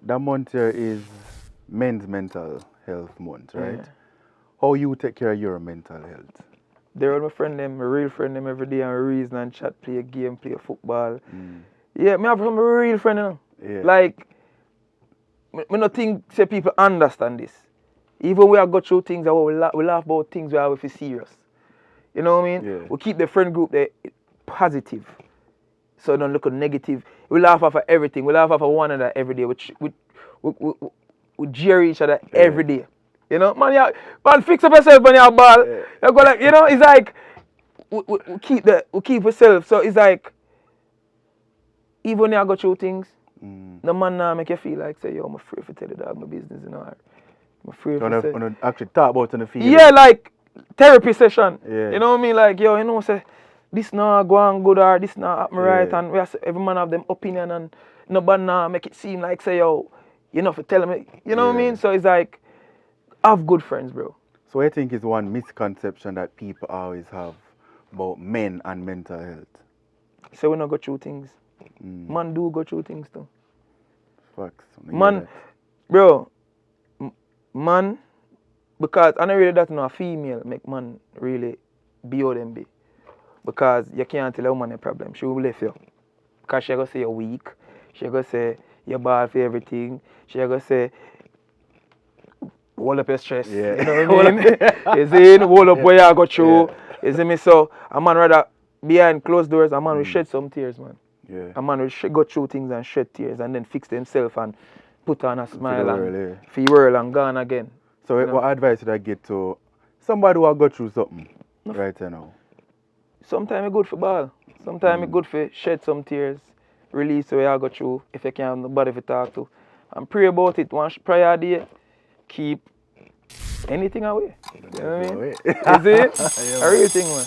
that month here is Men's Mental Health Month, right? Yeah. How you take care of your mental health? They're my friend them, my real friend them every day and we reason and chat, play a game, play a football. Yeah, me have some real friend, you know. Yeah. Like, me not think say people understand this. Even we have go through things that we laugh about things where we feel serious. You know what I mean? Yeah. We keep the friend group there positive. So don't look at negative. We laugh off of everything. We laugh off of one another every day. We jeer each other every day. You know, man, fix up yourself when you're ball. Yeah. You go like, you know, it's like we keep ourselves. So it's like even when you go through things, the man now make you feel like say, yo, I'm afraid to tell the dog my business, you know. I'm afraid to say. When actually talk about it in the field. Yeah, like therapy session. Yeah. You know what I mean? Like, yo, you know, say this not go on good or this not happen right, and we have to, every man have them opinion and nobody now make it seem like say, yo, you know, for telling me, you know what I mean? So it's like, have good friends, bro. So I think is one misconception that people always have about men and mental health. So we not go through things. Man do go through things too. Facts. Man, bro, man, because I know really that no female make man really be how them be. Because you can't tell a woman a problem. She will left you. Because she gonna say you're weak. She gonna say you're bad for everything. She gonna say hold up your stress. Yeah. You know what I mean? You see, hold up where you go through. You see me? So a man rather behind closed doors, a man will shed some tears, man. Yeah. A man will go through things and shed tears and then fix themselves and put on a smile and feel world and gone again. So what advice would I get to somebody who has got through something right now? Sometimes it's good for ball. Sometimes it's good for shed some tears, release what you go through if you can't have nobody to talk to. And pray about it. One prayer a day, keep anything away. You know what I mean? Is it? A real thing, man.